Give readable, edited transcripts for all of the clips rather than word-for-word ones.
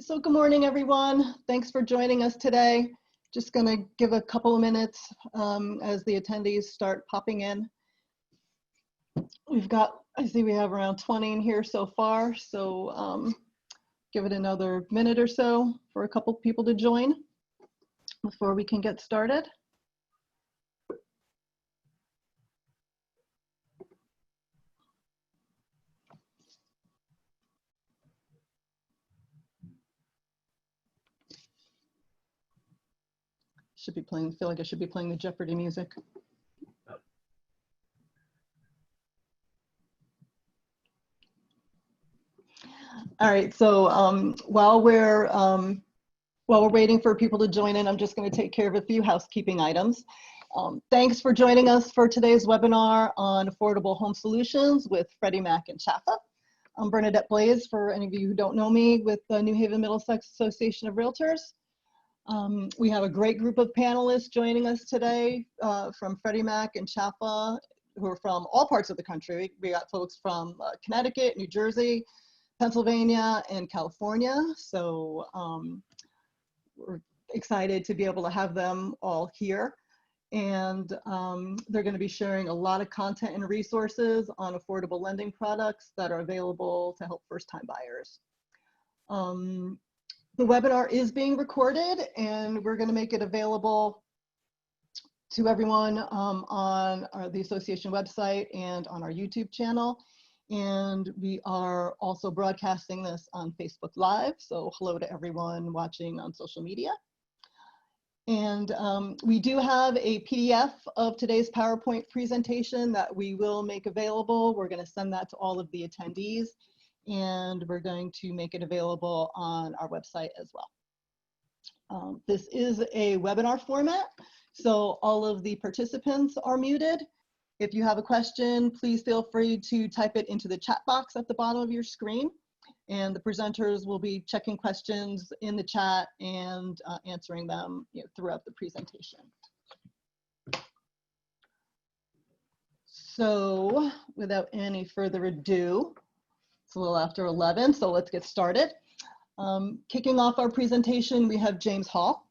So good morning, everyone. Thanks for joining us today. Just going to give a couple of minutes as the attendees start popping in. I see we have around 20 in here so far, so give it another minute or so for a couple people to join before we can get started. Should be playing, feel like I should be playing the Jeopardy music. All right, so while we're waiting for people to join in, I'm just going to take care of a few housekeeping items. Thanks for joining us for today's webinar on affordable home solutions with Freddie Mac and CHFA. I'm Bernadette Blaze, for any of you who don't know me, with the New Haven Middlesex Association of Realtors. We have a great group of panelists joining us today from Freddie Mac and CHFA, who are from all parts of the country. We got folks from Connecticut, New Jersey, Pennsylvania, and California. So we're excited to be able to have them all here. And they're going to be sharing a lot of content and resources on affordable lending products that are available to help first-time buyers. The webinar is being recorded, and we're going to make it available to everyone on the association website and on our YouTube channel. And we are also broadcasting this on Facebook Live. So hello to everyone watching on social media. And we do have a PDF of today's PowerPoint presentation that we will make available. We're going to send that to all of the attendees, and we're going to make it available on our website as well. This is a webinar format, so all of the participants are muted. If you have a question, please feel free to type it into the chat box at the bottom of your screen, and the presenters will be checking questions in the chat and answering them throughout the presentation. So without any further ado, it's a little after 11, so let's get started. Kicking off our presentation, we have James Hall.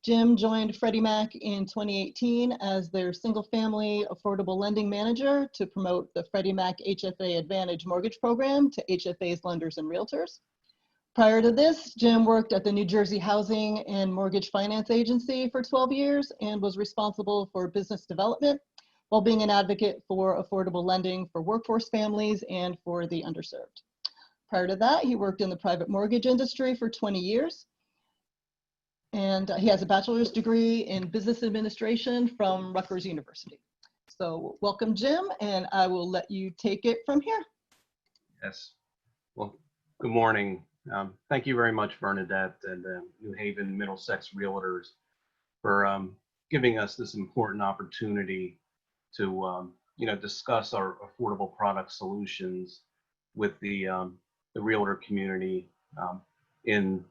Jim joined Freddie Mac in 2018 as their single-family affordable lending manager to promote the Freddie Mac HFA Advantage mortgage program to HFA's lenders and realtors. Prior to this, Jim worked at the New Jersey Housing and Mortgage Finance Agency for 12 years and was responsible for business development while being an advocate for affordable lending for workforce families and for the underserved. Prior to that, he worked in the private mortgage industry for 20 years. And he has a bachelor's degree in business administration from Rutgers University. So welcome, Jim, and I will let you take it from here. Yes. Well, good morning. Thank you very much, Bernadette and New Haven Middlesex Realtors, for giving us this important opportunity to discuss our affordable product solutions with the realtor community in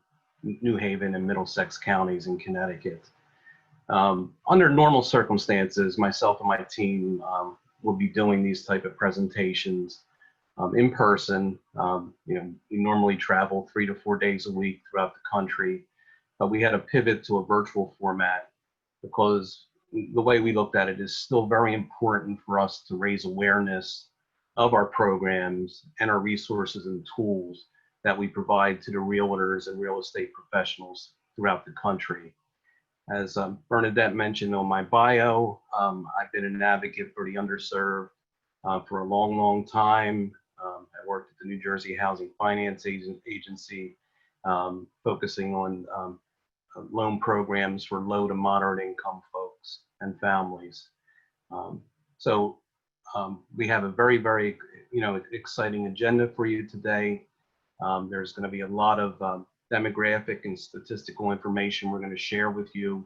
New Haven and Middlesex counties in Connecticut. Under normal circumstances, myself and my team will be doing these type of presentations in person. We normally travel 3 to 4 days a week throughout the country, but we had to pivot to a virtual format because the way we looked at it is still very important for us to raise awareness of our programs and our resources and tools that we provide to the realtors and real estate professionals throughout the country. As Bernadette mentioned on my bio, I've been an advocate for the underserved for a long, long time. I worked at the New Jersey Housing Finance Agency, focusing on loan programs for low to moderate income folks and families. So we have a very, very exciting agenda for you today. There's going to be a lot of demographic and statistical information we're going to share with you.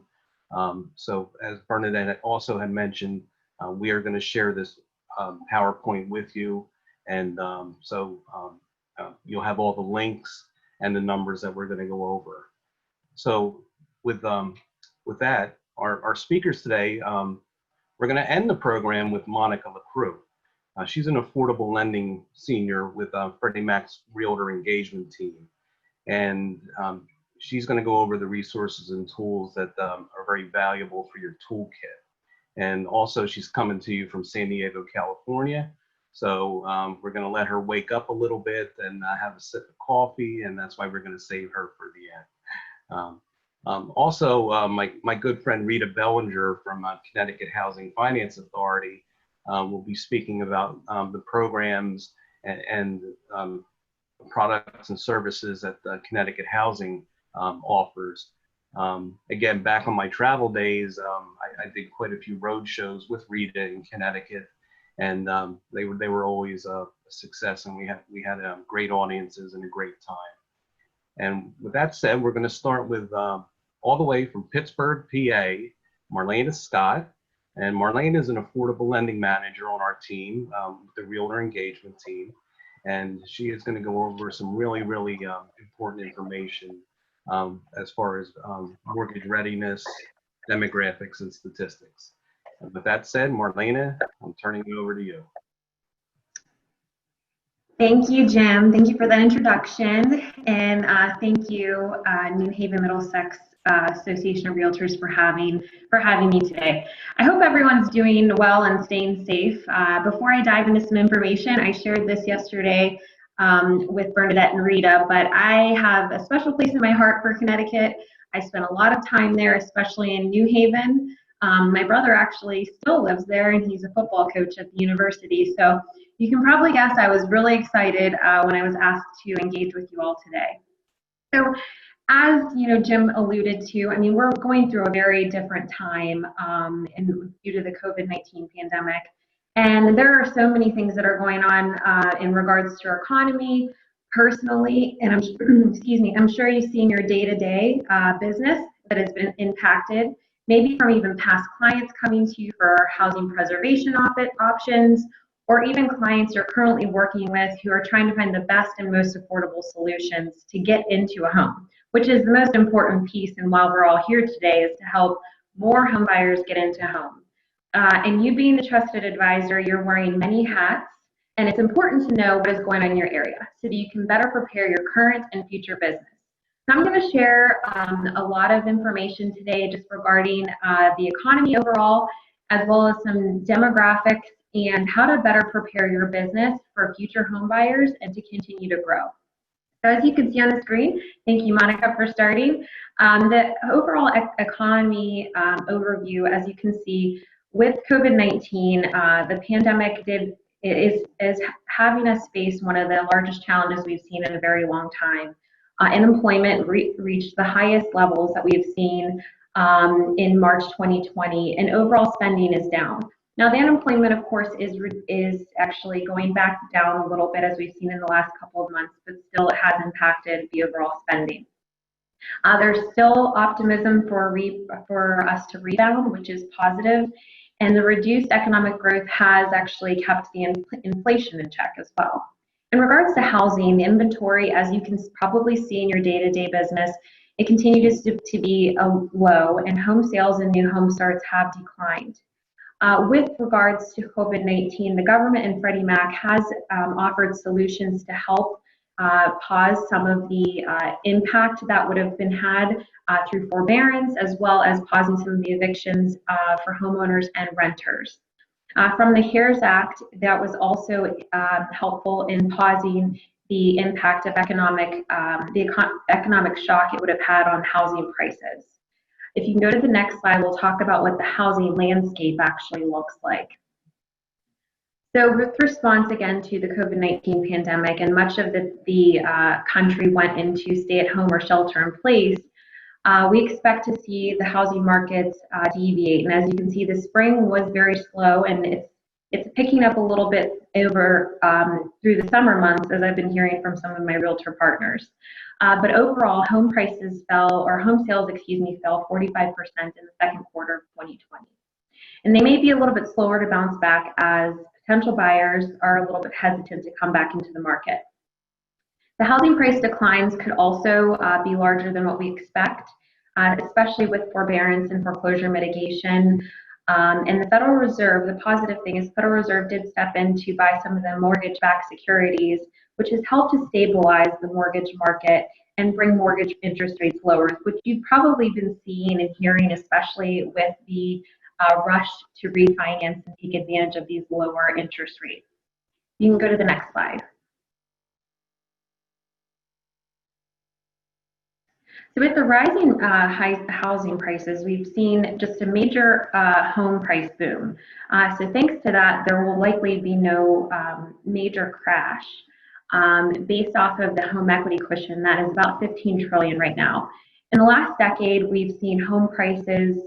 So as Bernadette also had mentioned, we are going to share this PowerPoint with you. And you'll have all the links and the numbers that we're going to go over. So with that, our speakers today, we're going to end the program with Monica LaCrue. She's an affordable lending senior with Freddie Mac's Realtor Engagement Team. and she's going to go over the resources and tools that are very valuable for your toolkit. And also, she's coming to you from San Diego, California. So we're going to let her wake up a little bit and have a sip of coffee, and that's why we're going to save her for the end. Also, my good friend Rita Bellinger from Connecticut Housing Finance Authority will be speaking about the programs and products and services that Connecticut Housing offers. Again, back on my travel days, I did quite a few road shows with Rita in Connecticut, and they were always a success, and we had great audiences and a great time. And with that said, we're going to start with all the way from Pittsburgh, PA, Marlena Scott. And Marlena is an affordable lending manager on our team, the Realtor Engagement team. And she is going to go over some really important information as far as mortgage readiness, demographics, and statistics. And with that said, Marlena, I'm turning it over to you. Thank you, Jim. Thank you for that introduction. And thank you, New Haven Middlesex Association of Realtors for having me today. I hope everyone's doing well and staying safe. Before I dive into some information, I shared this yesterday with Bernadette and Rita, but I have a special place in my heart for Connecticut. I spent a lot of time there, especially in New Haven. My brother actually still lives there, and he's a football coach at the university. So you can probably guess I was really excited when I was asked to engage with you all today. So as you know, Jim alluded to, I mean, we're going through a very different time due to the COVID-19 pandemic. And there are so many things that are going on in regards to our economy, personally, and I'm sure you see in your day-to-day business that has been impacted, maybe from even past clients coming to you for housing preservation options, or even clients you're currently working with who are trying to find the best and most affordable solutions to get into a home, which is the most important piece. And while we're all here today is to help more home buyers get into home. And you being the trusted advisor, you're wearing many hats, and it's important to know what is going on in your area so that you can better prepare your current and future business. So I'm going to share a lot of information today just regarding the economy overall, as well as some demographics and how to better prepare your business for future home buyers and to continue to grow. So as you can see on the screen, thank you, Monica, for starting. The overall economy overview, as you can see, with COVID-19, the pandemic is having us face one of the largest challenges we've seen in a very long time. Unemployment reached the highest levels that we've seen in March 2020, and overall spending is down. Now, the unemployment, of course, is actually going back down a little bit, as we've seen in the last couple of months, but still it has impacted the overall spending. There's still optimism for us to rebound, which is positive, and the reduced economic growth has actually kept the inflation in check as well. In regards to housing, the inventory, as you can probably see in your day-to-day business, it continues to be low, and home sales and new home starts have declined. With regards to COVID-19, the government and Freddie Mac has offered solutions to help pause some of the impact that would have been had through forbearance, as well as pausing some of the evictions for homeowners and renters. From the CARES Act, that was also helpful in pausing the impact of economic shock it would have had on housing prices. If you can go to the next slide, we'll talk about what the housing landscape actually looks like. So with response again to the COVID-19 pandemic, and much of the country went into stay-at-home or shelter-in-place, we expect to see the housing markets deviate. And as you can see, the spring was very slow, and it's picking up a little bit over through the summer months, as I've been hearing from some of my realtor partners. But overall, home sales, fell 45% in the second quarter of 2020. And they may be a little bit slower to bounce back as potential buyers are a little bit hesitant to come back into the market. The housing price declines could also be larger than what we expect, especially with forbearance and foreclosure mitigation. And the Federal Reserve, the positive thing is the Federal Reserve did step in to buy some of the mortgage-backed securities, which has helped to stabilize the mortgage market and bring mortgage interest rates lower, which you've probably been seeing and hearing, especially with the rush to refinance and take advantage of these lower interest rates. You can go to the next slide. So with the rising housing prices, we've seen just a major home price boom. So thanks to that, there will likely be no major crash based off of the home equity cushion that is about $15 trillion right now. In the last decade, we've seen home prices,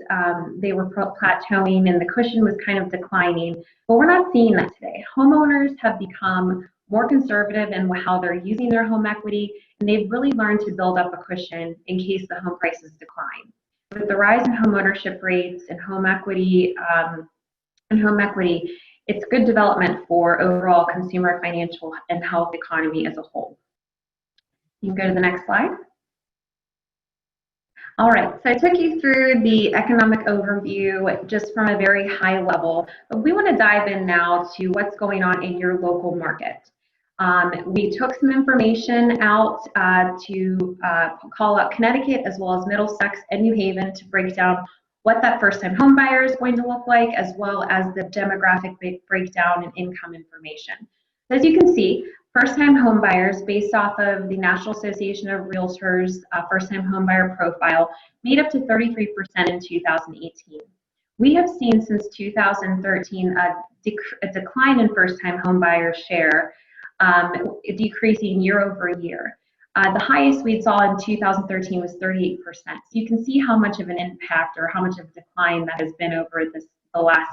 they were plateauing and the cushion was kind of declining, but we're not seeing that today. Homeowners have become more conservative in how they're using their home equity, and they've really learned to build up a cushion in case the home prices decline. With the rise in home ownership rates and home equity, it's good development for overall consumer financial and health economy as a whole. You can go to the next slide. All right, so I took you through the economic overview just from a very high level, but we want to dive in now to what's going on in your local market. We took some information out to call out Connecticut as well as Middlesex and New Haven to break down what that first-time home buyer is going to look like, as well as the demographic breakdown and income information. As you can see, first-time home buyers, based off of the National Association of Realtors first-time home buyer profile, made up to 33% in 2018. We have seen since 2013 a decline in first-time home buyer share, decreasing year over year. The highest we saw in 2013 was 38%. So you can see how much of an impact or how much of a decline that has been over the last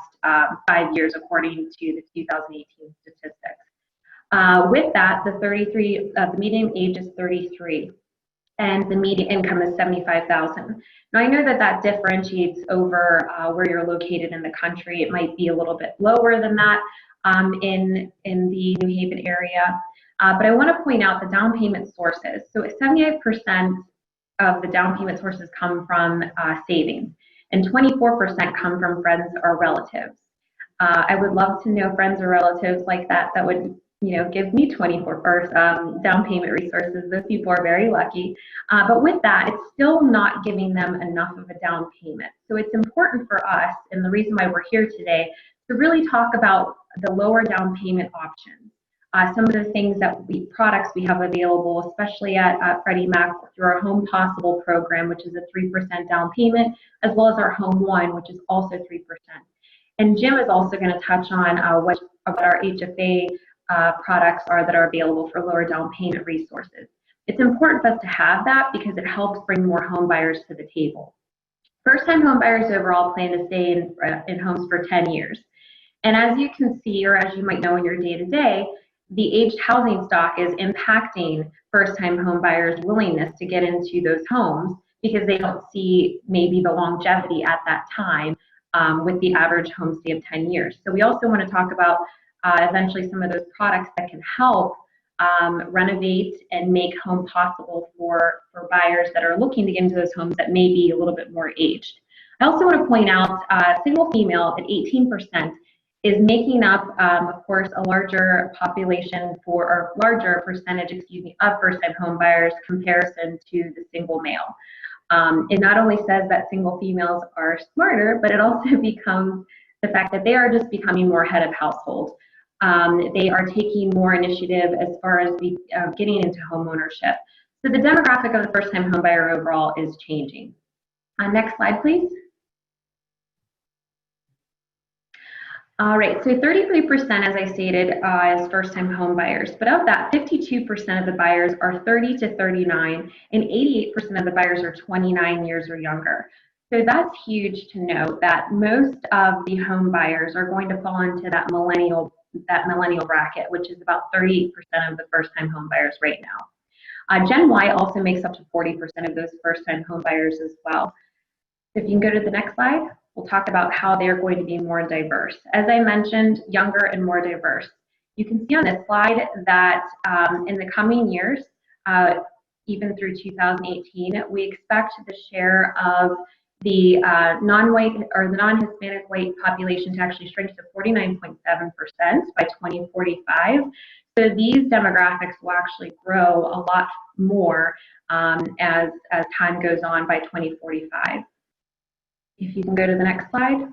5 years, according to the 2018 statistics. With that, the median age is 33, and the median income is $75,000. Now I know that differentiates over where you're located in the country. It might be a little bit lower than that in the New Haven area. But I want to point out the down payment sources. So 78% of the down payment sources come from savings, and 24% come from friends or relatives. I would love to know friends or relatives like that would give me 24 down payment resources. Those people are very lucky. But with that, it's still not giving them enough of a down payment. So it's important for us, and the reason why we're here today, to really talk about the lower down payment options. Some of the things products we have available, especially at FreddieMac through our Home Possible program, which is a 3% down payment, as well as our HomeOne, which is also 3%. And Jim is also going to touch on what our HFA products are that are available for lower down payment resources. It's important for us to have that because it helps bring more home buyers to the table. First-time home buyers overall plan to stay in homes for 10 years. And as you can see, or as you might know in your day-to-day, the aged housing stock is impacting first-time home buyers' willingness to get into those homes because they don't see maybe the longevity at that time with the average home stay of 10 years. So we also want to talk about eventually some of those products that can help renovate and make home possible for buyers that are looking to get into those homes that may be a little bit more aged. I also want to point out single female at 18% is making up, of course, a larger population or larger percentage, of first-time home buyers comparison to the single male. It not only says that single females are smarter, but it also becomes the fact that they are just becoming more head of household. They are taking more initiative as far as getting into home ownership. So the demographic of the first-time home buyer overall is changing. Next slide, please. All right, so 33%, as I stated, is first-time home buyers. But of that, 52% of the buyers are 30 to 39, and 88% of the buyers are 29 years or younger. So that's huge to note that most of the home buyers are going to fall into that millennial bracket, which is about 38% of the first-time home buyers right now. Gen Y also makes up to 40% of those first-time home buyers as well. If you can go to the next slide, we'll talk about how they're going to be more diverse. As I mentioned, younger and more diverse. You can see on this slide that in the coming years, even through 2018, we expect the share of the non-white or the non-Hispanic white population to actually shrink to 49.7% by 2045. So these demographics will actually grow a lot more as time goes on by 2045. If you can go to the next slide.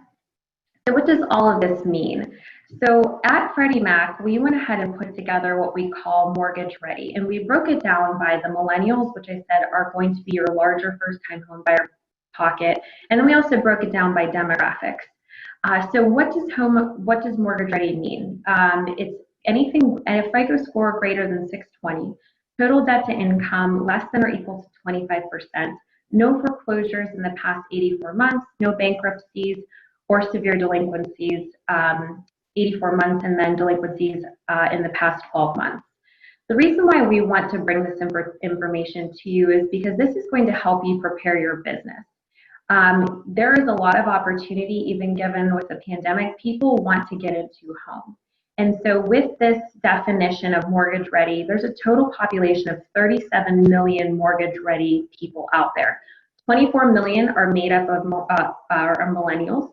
So what does all of this mean? So at Freddie Mac, we went ahead and put together what we call Mortgage Ready, and we broke it down by the millennials, which I said are going to be your larger first-time home buyer pocket, and then we also broke it down by demographics. So what does Mortgage Ready mean? It's anything, a FICO score greater than 620, total debt to income less than or equal to 25%, no foreclosures in the past 84 months, no bankruptcies or severe delinquencies, 84 months, and then delinquencies in the past 12 months. The reason why we want to bring this information to you is because this is going to help you prepare your business. There is a lot of opportunity, even given with the pandemic, people want to get into a home. And so with this definition of mortgage ready, there's a total population of 37 million mortgage ready people out there. 24 million are made up of millennials.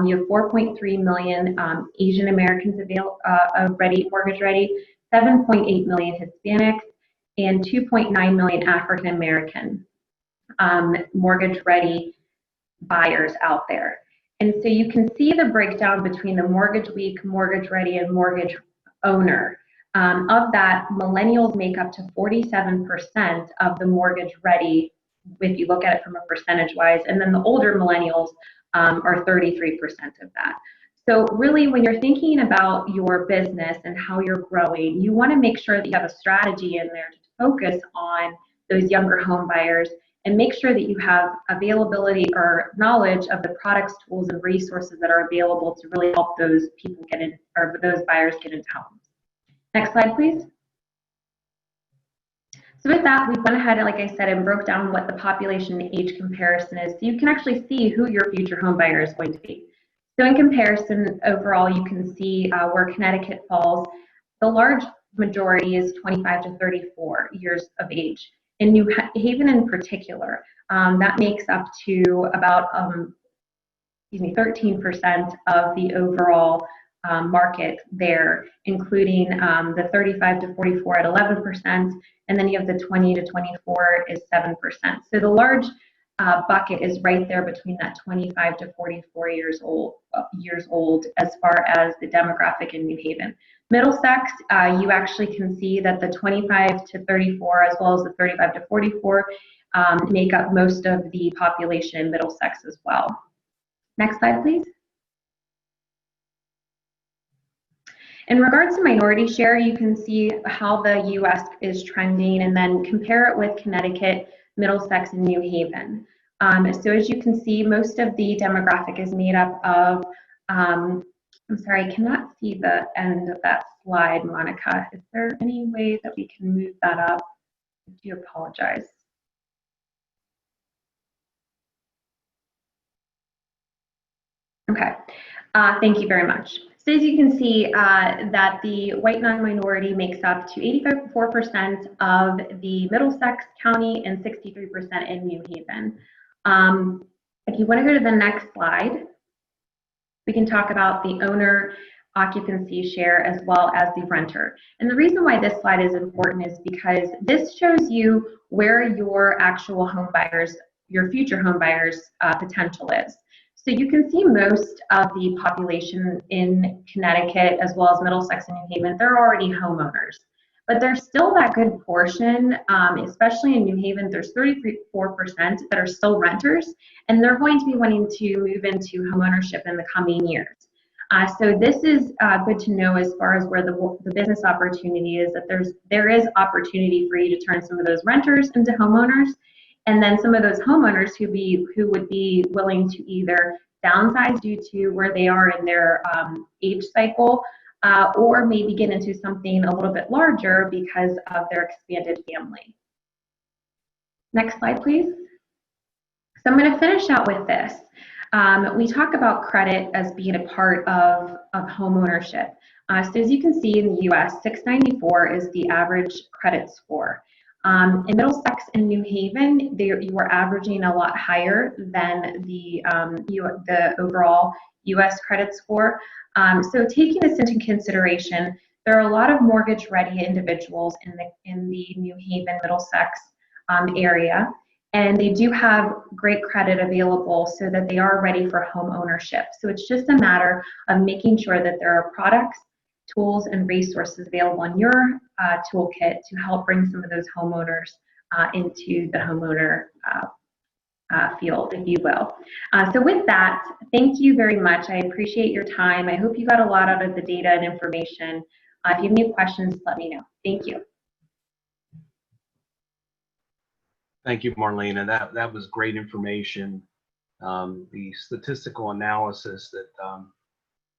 You have 4.3 million Asian Americans mortgage ready, 7.8 million Hispanics, and 2.9 million African American mortgage ready buyers out there. And so you can see the breakdown between the mortgage weak, mortgage ready, and mortgage owner. Of that, millennials make up to 47% of the mortgage ready, if you look at it from a percentage wise, and then the older millennials are 33% of that. So really, when you're thinking about your business and how you're growing, you want to make sure that you have a strategy in there to focus on those younger home buyers and make sure that you have availability or knowledge of the products, tools, and resources that are available to really help those people get in, or those buyers get into homes. Next slide, please. So with that, we went ahead, like I said, and broke down what the population age comparison is, so you can actually see who your future home buyer is going to be. So in comparison, overall, you can see where Connecticut falls. The large majority is 25 to 34 years of age. In New Haven in particular, that makes up to about 13% of the overall market there, including the 35 to 44 at 11%, and then you have the 20 to 24 is 7%. So the large bucket is right there between that 25 to 44 years old as far as the demographic in New Haven. Middlesex, you actually can see that the 25 to 34 as well as the 35 to 44 make up most of the population in Middlesex as well. Next slide, please. In regards to minority share, you can see how the U.S. is trending and then compare it with Connecticut, Middlesex, and New Haven. So as you can see, most of the demographic is made up of, I'm sorry, I cannot see the end of that slide, Monica. Is there any way that we can move that up? I do apologize. Okay, thank you very much. So as you can see that the white non-minority makes up to 84% of the Middlesex County and 63% in New Haven. If you want to go to the next slide, we can talk about the owner occupancy share as well as the renter. And the reason why this slide is important is because this shows you where your actual home buyers, your future home buyers potential is. So you can see most of the population in Connecticut as well as Middlesex and New Haven, they're already homeowners. But there's still that good portion, especially in New Haven, there's 34% that are still renters, and they're going to be wanting to move into homeownership in the coming years. So this is good to know as far as where the business opportunity is, that there is opportunity for you to turn some of those renters into homeowners, and then some of those homeowners who would be willing to either downsize due to where they are in their age cycle, or maybe get into something a little bit larger because of their expanded family. Next slide, please. So I'm going to finish out with this. We talk about credit as being a part of home ownership. So as you can see in the US, 694 is the average credit score. In Middlesex and New Haven, you are averaging a lot higher than the overall U.S. credit score. So taking this into consideration, there are a lot of mortgage-ready individuals in the New Haven, Middlesex area, and they do have great credit available so that they are ready for home ownership. So it's just a matter of making sure that there are products, tools, and resources available in your toolkit to help bring some of those homeowners into the homeowner field, if you will. So with that, thank you very much. I appreciate your time. I hope you got a lot out of the data and information. If you have any questions, let me know. Thank you. Thank you, Marlena. That was great information. The statistical analysis that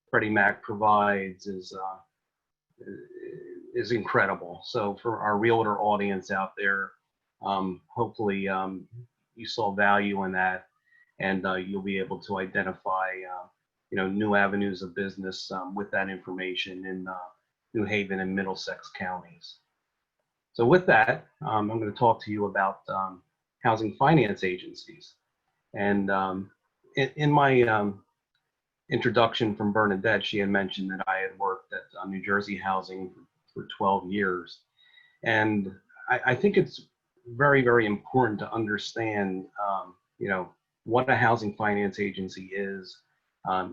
Freddie Mac provides is incredible. So for our realtor audience out there, hopefully you saw value in that, and you'll be able to identify new avenues of business with that information in New Haven and Middlesex counties. So with that, I'm going to talk to you about housing finance agencies. And in my introduction from Bernadette, she had mentioned that I had worked at New Jersey Housing for 12 years. And I think it's very, very important to understand, what a housing finance agency is,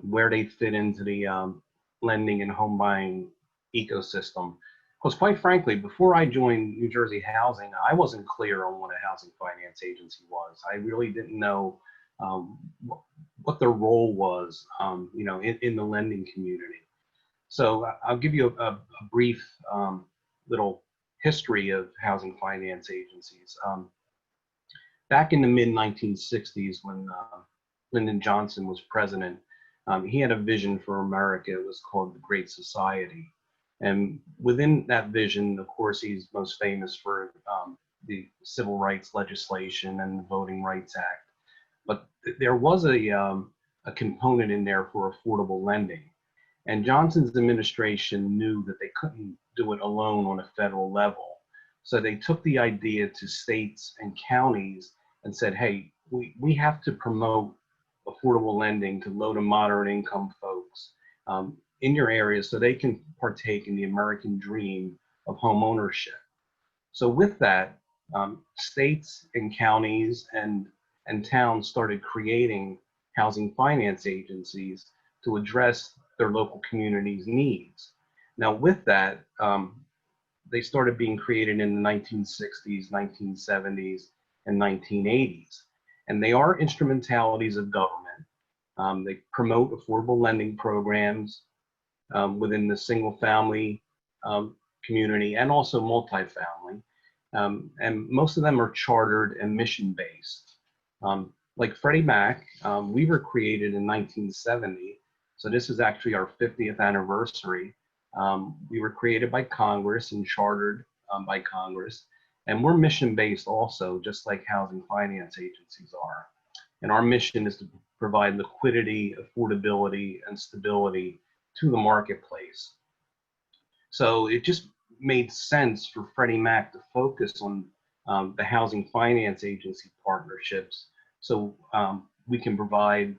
where they fit into the lending and home buying ecosystem. Because quite frankly, before I joined New Jersey Housing, I wasn't clear on what a housing finance agency was. I really didn't know what their role was, in the lending community. So I'll give you a brief little history of housing finance agencies. Back in the mid-1960s, when Lyndon Johnson was president, he had a vision for America. It was called the Great Society. And within that vision, of course, he's most famous for the civil rights legislation and the Voting Rights Act. But there was a component in there for affordable lending. And Johnson's administration knew that they couldn't do it alone on a federal level. So they took the idea to states and counties and said, hey, we have to promote affordable lending to low to moderate income folks in your area so they can partake in the American dream of home ownership. So with that, states and counties and towns started creating housing finance agencies to address their local community's needs. Now with that, they started being created in the 1960s, 1970s, and 1980s. And they are instrumentalities of government. They promote affordable lending programs within the single family community and also multifamily. And most of them are chartered and mission based. Like Freddie Mac, we were created in 1970. So this is actually our 50th anniversary. We were created by Congress and chartered by Congress. And we're mission based also, just like housing finance agencies are. And our mission is to provide liquidity, affordability, and stability to the marketplace. So it just made sense for Freddie Mac to focus on the housing finance agency partnerships, so we can provide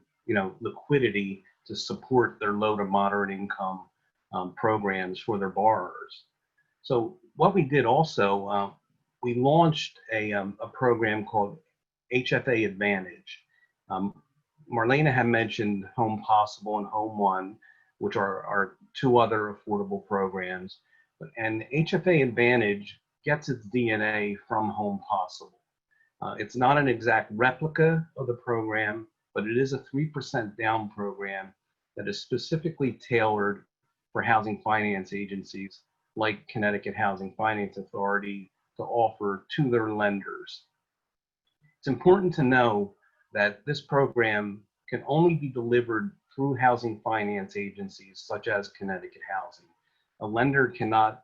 liquidity to support their low to moderate income programs for their borrowers. So what we did also, we launched a program called HFA Advantage. Marlena had mentioned Home Possible and HomeOne, which are our two other affordable programs. And HFA Advantage gets its DNA from Home Possible. It's not an exact replica of the program, but it is a 3% down program that is specifically tailored for housing finance agencies like Connecticut Housing Finance Authority to offer to their lenders. It's important to know that this program can only be delivered through housing finance agencies such as Connecticut Housing. A lender cannot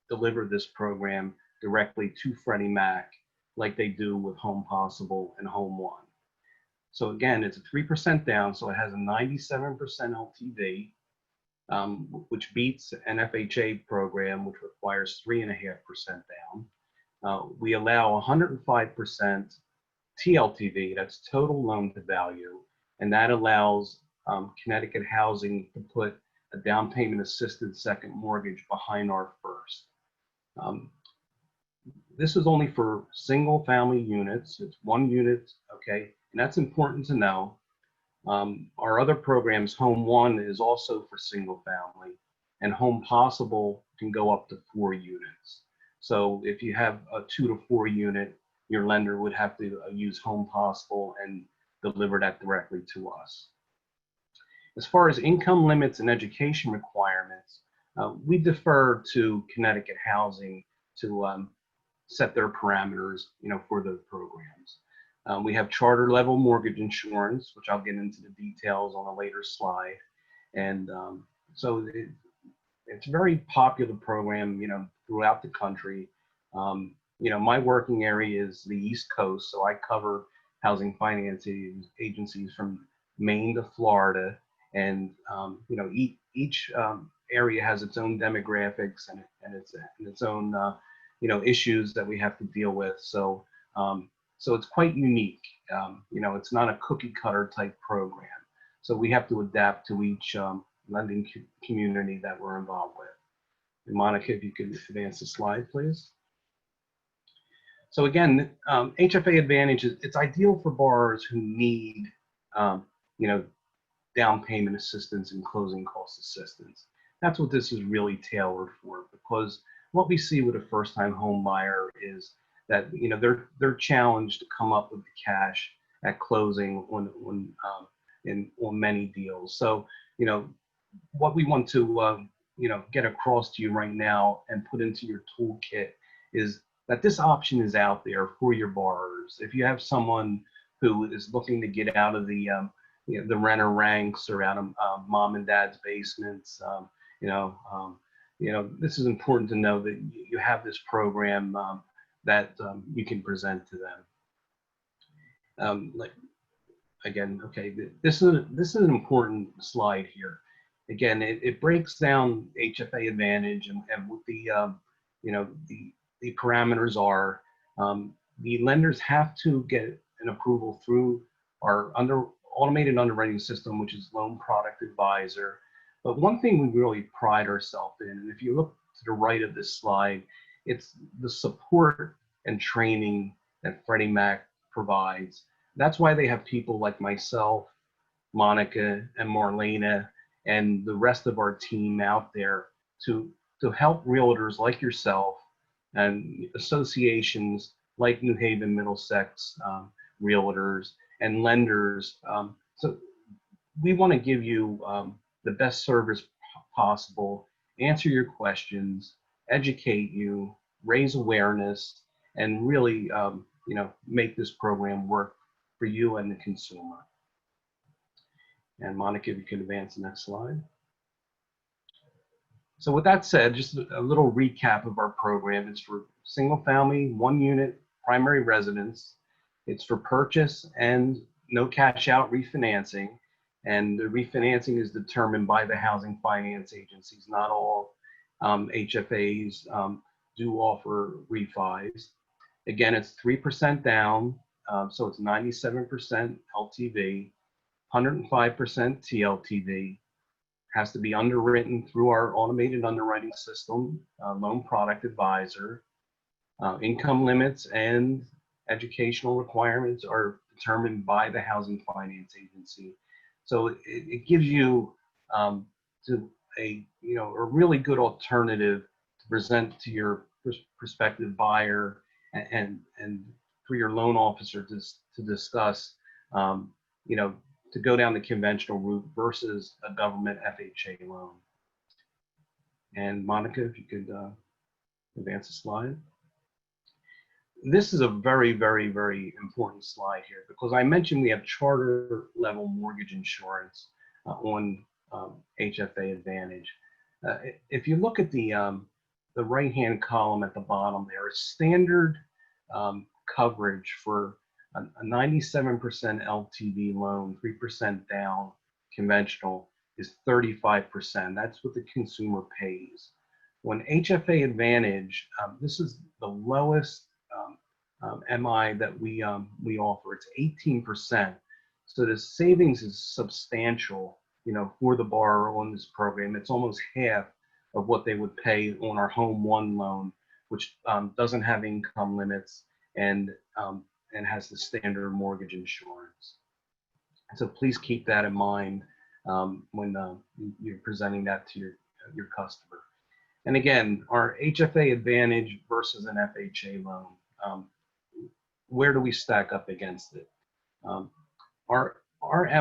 deliver this program directly to Freddie Mac like they do with Home Possible and HomeOne. So again, it's a 3% down, so it has a 97% LTV, which beats an FHA program, which requires 3.5% we allow 105% TLTV, that's total loan to value, and that allows Connecticut Housing to put a down payment assisted second mortgage behind our first. This is only for single family units. It's one unit, okay, and that's important to know. Our other programs, HomeOne is also for single family, and Home Possible can go up to 4 units. So if you have a 2 to 4 unit, your lender would have to use Home Possible and deliver that directly to us. As far as income limits and education requirements, we defer to Connecticut Housing to set their parameters, for those programs. We have charter level mortgage insurance, which I'll get into the details on a later slide. And so it's a very popular program, throughout the country. My working area is the East Coast, so I cover housing finance agencies from Maine to Florida. And, each area has its own demographics and its own, issues that we have to deal with. So, so it's quite unique. It's not a cookie cutter type program. So we have to adapt to each lending community that we're involved with. And Monica, if you could advance the slide, please. So again, HFA Advantage, it's ideal for borrowers who need, down payment assistance and closing cost assistance. That's what this is really tailored for, because what we see with a first-time home buyer is that they're challenged to come up with the cash at closing on many deals. So what we want to get across to you right now and put into your toolkit is that this option is out there for your borrowers. If you have someone who is looking to get out of the renter ranks or out of mom and dad's basements, this is important to know that you have this program that you can present to them. This is an important slide here. Again, it breaks down HFA Advantage and what the parameters are. The lenders have to get an approval through our automated underwriting system, which is Loan Product Advisor. But one thing we really pride ourselves in, and if you look to the right of this slide, it's the support and training that Freddie Mac provides. That's why they have people like myself, Monica, and Marlena, and the rest of our team out there to help realtors like yourself and associations like New Haven, Middlesex Realtors, and lenders. So we want to give you the best service possible, answer your questions, educate you, raise awareness, and really make this program work for you and the consumer. And Monica, if you could advance the next slide. So with that said, just a little recap of our program. It's for single family, 1 unit, primary residence. It's for purchase and no cash out refinancing. And the refinancing is determined by the housing finance agencies. Not all HFAs do offer refis. Again, it's 3% down, so it's 97% LTV, 105% TLTV. Has to be underwritten through our automated underwriting system, Loan Product Advisor. Income limits and educational requirements are determined by the housing finance agency. So it gives you a really good alternative to present to your prospective buyer and for your loan officer to discuss, to go down the conventional route versus a government FHA loan. And Monica, if you could advance the slide. This is a very, very, very important slide here because I mentioned we have charter level mortgage insurance on HFA Advantage. If you look at the right-hand column at the bottom there, standard coverage for a 97% LTV loan, 3% down, conventional, is 35%. That's what the consumer pays. When HFA Advantage, this is the lowest MI that we offer. It's 18%. So the savings is substantial, for the borrower on this program. It's almost half of what they would pay on our HomeOne loan, which doesn't have income limits and has the standard mortgage insurance. So please keep that in mind when you're presenting that to your customer. And again, our HFA Advantage versus an FHA loan, where do we stack up against it? Our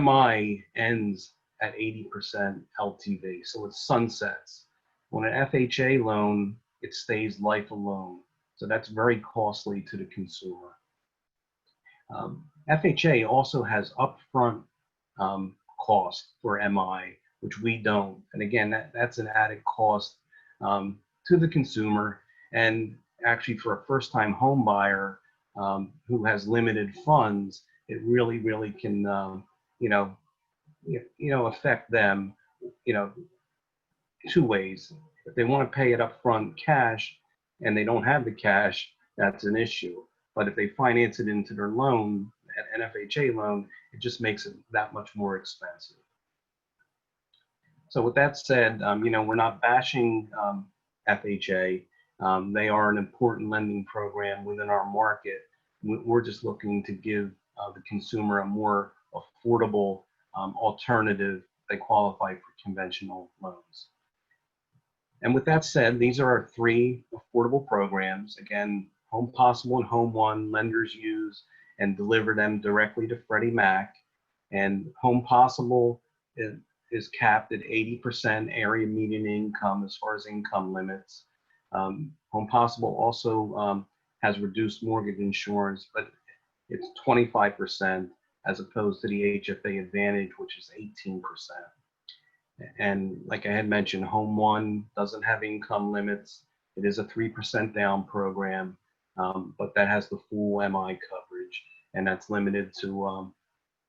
MI ends at 80% LTV, so it sunsets. On an FHA loan, it stays life alone, so that's very costly to the consumer. FHA also has upfront cost for MI, which we don't, and again, that's an added cost to the consumer, and actually for a first-time home buyer who has limited funds, it really can affect them two ways. If they want to pay it up front cash and they don't have the cash, that's an issue. But if they finance it into their loan, an FHA loan, it just makes it that much more expensive. So with that said, we're not bashing FHA. They are an important lending program within our market. We're just looking to give the consumer a more affordable alternative that qualify for conventional loans. And with that said, these are our three affordable programs. Again, Home Possible and HomeOne lenders use and deliver them directly to Freddie Mac. And Home Possible is capped at 80% area median income as far as income limits. Home Possible also has reduced mortgage insurance, but it's 25% as opposed to the HFA Advantage, which is 18%. And like I had mentioned, HomeOne doesn't have income limits. It is a 3% down program, but that has the full MI coverage, and that's limited to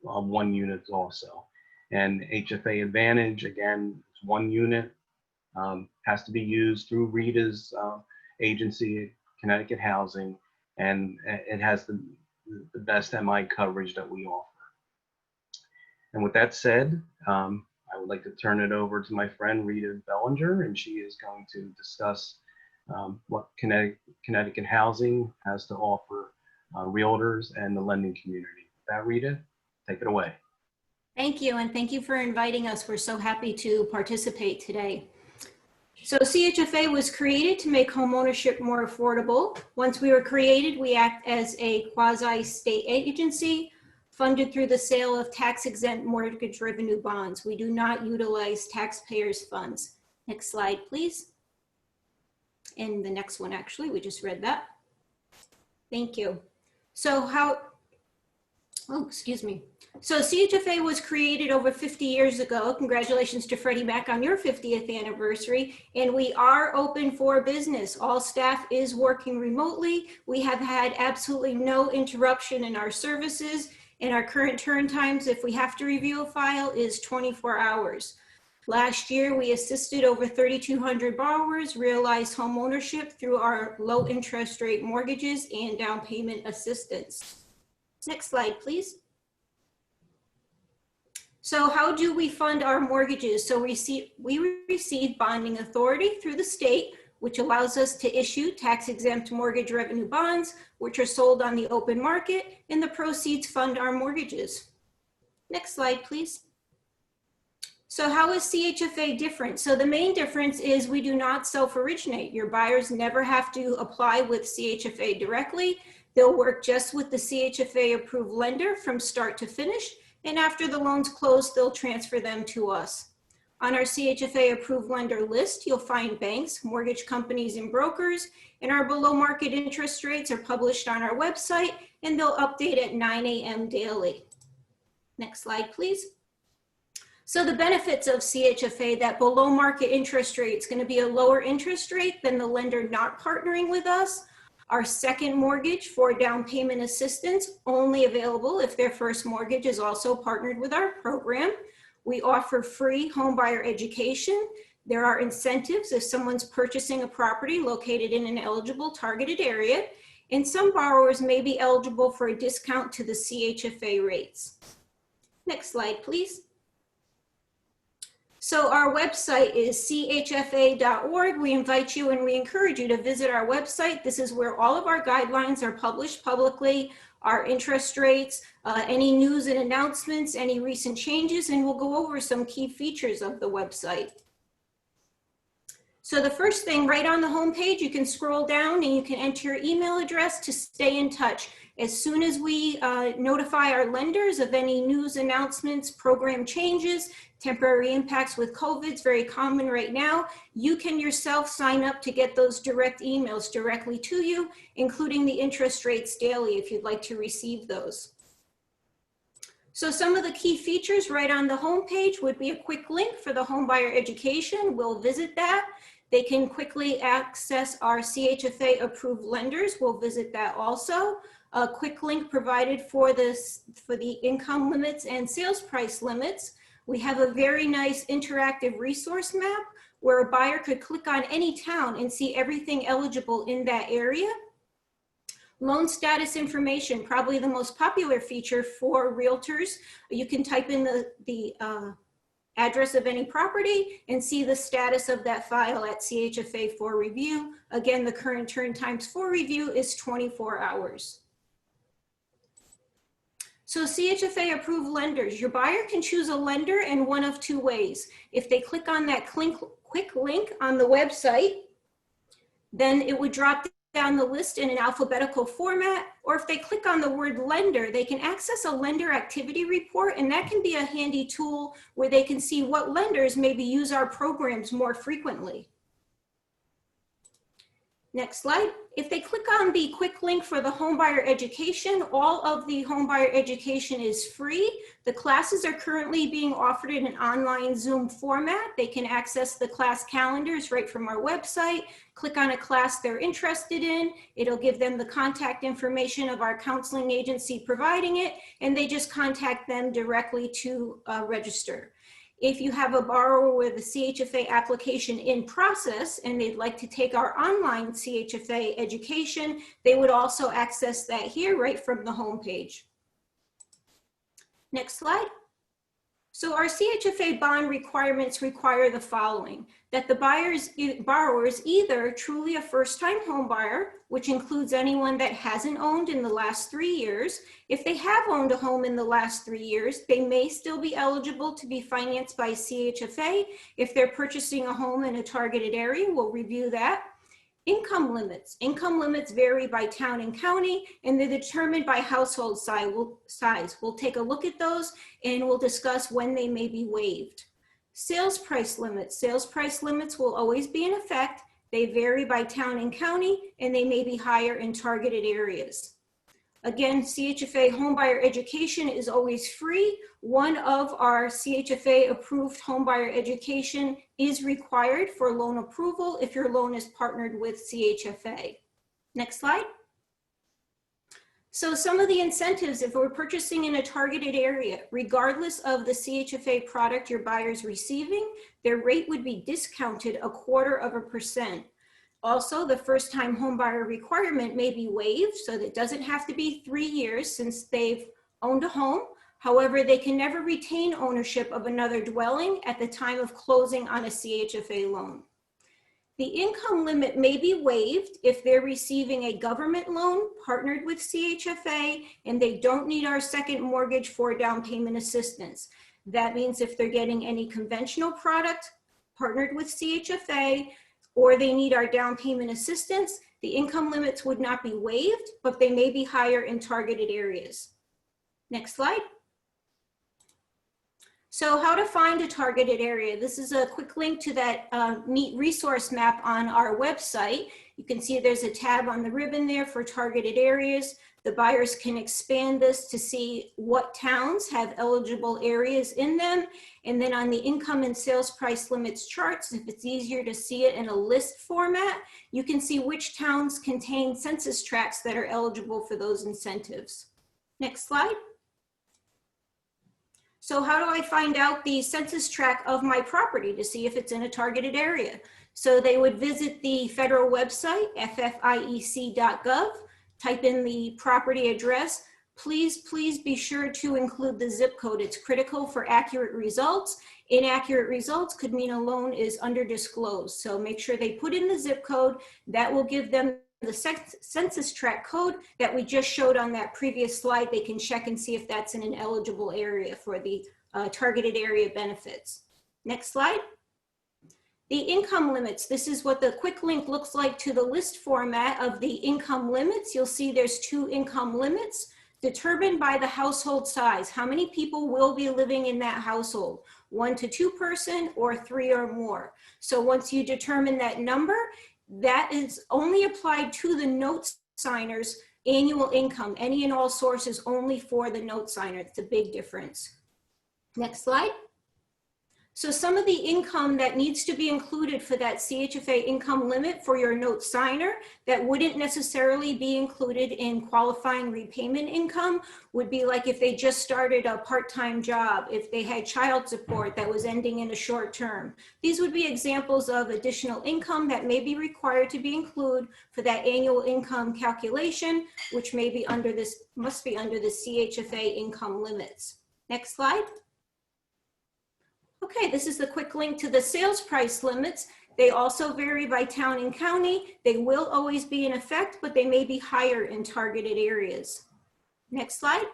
1 unit also. And HFA Advantage, again, it's 1 unit, has to be used through Rita's agency, Connecticut Housing, and it has the best MI coverage that we offer. And with that said, I would like to turn it over to my friend Rita Bellinger, and she is going to discuss what Connecticut Housing has to offer realtors and the lending community. With that, Rita, take it away. Thank you, and thank you for inviting us. We're so happy to participate today. So CHFA was created to make homeownership more affordable. Once we were created, we act as a quasi-state agency funded through the sale of tax-exempt mortgage revenue bonds. We do not utilize taxpayers' funds. Next slide, please. And the next one, actually, we just read that. Thank you. So So CHFA was created over 50 years ago. Congratulations to Freddie Mac on your 50th anniversary. And we are open for business. All staff is working remotely. We have had absolutely no interruption in our services. And our current turn times, if we have to review a file, is 24 hours. Last year, we assisted over 3,200 borrowers realize home ownership through our low interest rate mortgages and down payment assistance. Next slide, please. So how do we fund our mortgages? So we receive bonding authority through the state, which allows us to issue tax-exempt mortgage revenue bonds, which are sold on the open market, and the proceeds fund our mortgages. Next slide, please. So how is CHFA different? So the main difference is we do not self-originate. Your buyers never have to apply with CHFA directly. They'll work just with the CHFA approved lender from start to finish. And after the loans close, they'll transfer them to us. On our CHFA approved lender list, you'll find banks, mortgage companies, and brokers, and our below market interest rates are published on our website, and they'll update at 9 a.m. daily. Next slide, please. So the benefits of CHFA, that below market interest rate is going to be a lower interest rate than the lender not partnering with us. Our second mortgage for down payment assistance, only available if their first mortgage is also partnered with our program. We offer free homebuyer education. There are incentives if someone's purchasing a property located in an eligible targeted area. and some borrowers may be eligible for a discount to the CHFA rates. Next slide, please. So our website is chfa.org. We invite you and we encourage you to visit our website. This is where all of our guidelines are published publicly, our interest rates, any news and announcements, any recent changes, and we'll go over some key features of the website. So the first thing, right on the home page, you can scroll down and you can enter your email address to stay in touch. As soon as we notify our lenders of any news announcements, program changes, temporary impacts with COVID, it's very common right now, you can yourself sign up to get those direct emails directly to you, including the interest rates daily if you'd like to receive those. So some of the key features right on the home page would be a quick link for the Homebuyer Education. We'll visit that. They can quickly access our CHFA approved lenders. We'll visit that also. A quick link provided for the income limits and sales price limits. We have a very nice interactive resource map where a buyer could click on any town and see everything eligible in that area. Loan status information, probably the most popular feature for realtors. You can type in the address of any property and see the status of that file at CHFA for review. Again, the current turn times for review is 24 hours. So CHFA approved lenders, your buyer can choose a lender in one of two ways. If they click on that quick link on the website, then it would drop down the list in an alphabetical format, or if they click on the word lender, they can access a lender activity report, and that can be a handy tool where they can see what lenders maybe use our programs more frequently. Next slide. If they click on the quick link for the Homebuyer Education, all of the Homebuyer Education is free. The classes are currently being offered in an online Zoom format. They can access the class calendars right from our website, click on a class they're interested in. It'll give them the contact information of our counseling agency providing it, and they just contact them directly to register. If you have a borrower with a CHFA application in process and they'd like to take our online CHFA education, they would also access that here right from the home page. Next slide. So our CHFA bond requirements require the following: that the borrower is either truly a first-time home buyer, which includes anyone that hasn't owned in the last 3 years. If they have owned a home in the last 3 years, they may still be eligible to be financed by CHFA. If they're purchasing a home in a targeted area, we'll review that. Income limits. Income limits vary by town and county, and they're determined by household size. We'll take a look at those and we'll discuss when they may be waived. Sales price limits. Sales price limits will always be in effect. They vary by town and county, and they may be higher in targeted areas. Again, CHFA Homebuyer Education is always free. One of our CHFA approved Homebuyer Education is required for loan approval if your loan is partnered with CHFA. Next slide. So some of the incentives, if we're purchasing in a targeted area, regardless of the CHFA product your buyer is receiving, their rate would be discounted 0.25%. Also, the first-time homebuyer requirement may be waived, so that it doesn't have to be 3 years since they've owned a home. However, they can never retain ownership of another dwelling at the time of closing on a CHFA loan. The income limit may be waived if they're receiving a government loan partnered with CHFA and they don't need our second mortgage for down payment assistance. That means if they're getting any conventional product partnered with CHFA, or they need our down payment assistance, the income limits would not be waived, but they may be higher in targeted areas. Next slide. So how to find a targeted area. This is a quick link to that neat resource map on our website. You can see there's a tab on the ribbon there for targeted areas. The buyers can expand this to see what towns have eligible areas in them. And then on the income and sales price limits charts, if it's easier to see it in a list format, you can see which towns contain census tracts that are eligible for those incentives. Next slide. So how do I find out the census tract of my property to see if it's in a targeted area? So they would visit the federal website, ffiec.gov. type in the property address. Please be sure to include the zip code. It's critical for accurate results. Inaccurate results could mean a loan is underdisclosed. So make sure they put in the zip code. That will give them the census tract code that we just showed on that previous slide. They can check and see if that's in an eligible area for the targeted area benefits. Next slide. The income limits. This is what the quick link looks like to the list format of the income limits. You'll see there's 2 income limits determined by the household size. How many people will be living in that household? 1 to 2 person or 3 or more. So once you determine that number, that is only applied to the note signer's annual income. Any and all sources only for the note signer. It's a big difference. Next slide. So some of the income that needs to be included for that CHFA income limit for your note signer that wouldn't necessarily be included in qualifying repayment income would be like if they just started a part-time job, if they had child support that was ending in a short term. These would be examples of additional income that may be required to be included for that annual income calculation, which may be under this, must be under the CHFA income limits. Next slide. Okay, this is the quick link to the sales price limits. They also vary by town and county. They will always be in effect, but they may be higher in targeted areas. Next slide.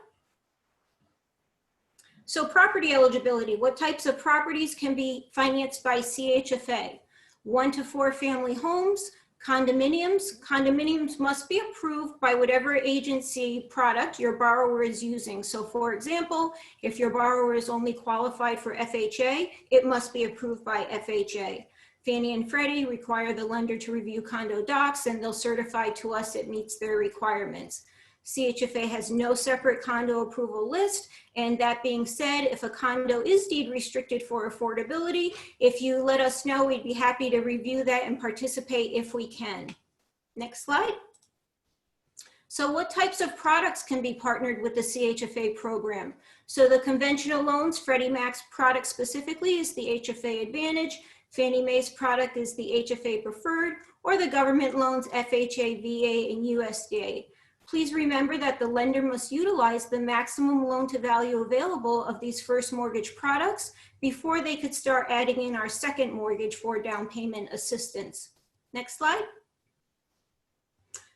So property eligibility. What types of properties can be financed by CHFA? 1 to 4 family homes, condominiums. Condominiums must be approved by whatever agency product your borrower is using. So for example, if your borrower is only qualified for FHA, it must be approved by FHA. Fannie and Freddie require the lender to review condo docs and they'll certify to us it meets their requirements. CHFA has no separate condo approval list. And that being said, if a condo is deed restricted for affordability, if you let us know, we'd be happy to review that and participate if we can. Next slide. So what types of products can be partnered with the CHFA program? So the conventional loans, Freddie Mac's product specifically is the HFA Advantage. Fannie Mae's product is the HFA Preferred, or the government loans, FHA, VA, and USDA. Please remember that the lender must utilize the maximum loan to value available of these first mortgage products before they could start adding in our second mortgage for down payment assistance. Next slide.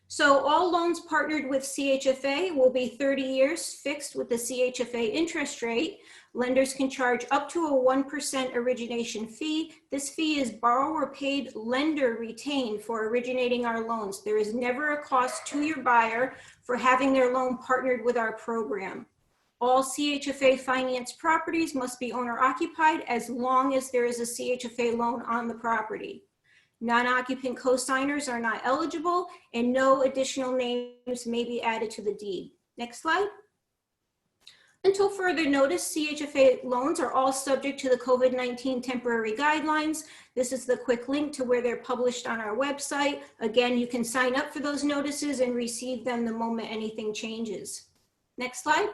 So all loans partnered with CHFA will be 30 years fixed with the CHFA interest rate. Lenders can charge up to a 1% origination fee. This fee is borrower paid, lender retained for originating our loans. There is never a cost to your buyer for having their loan partnered with our program. All CHFA financed properties must be owner occupied as long as there is a CHFA loan on the property. Non-occupant co-signers are not eligible and no additional names may be added to the deed. Next slide. Until further notice, CHFA loans are all subject to the COVID-19 temporary guidelines. This is the quick link to where they're published on our website. Again, you can sign up for those notices and receive them the moment anything changes. Next slide.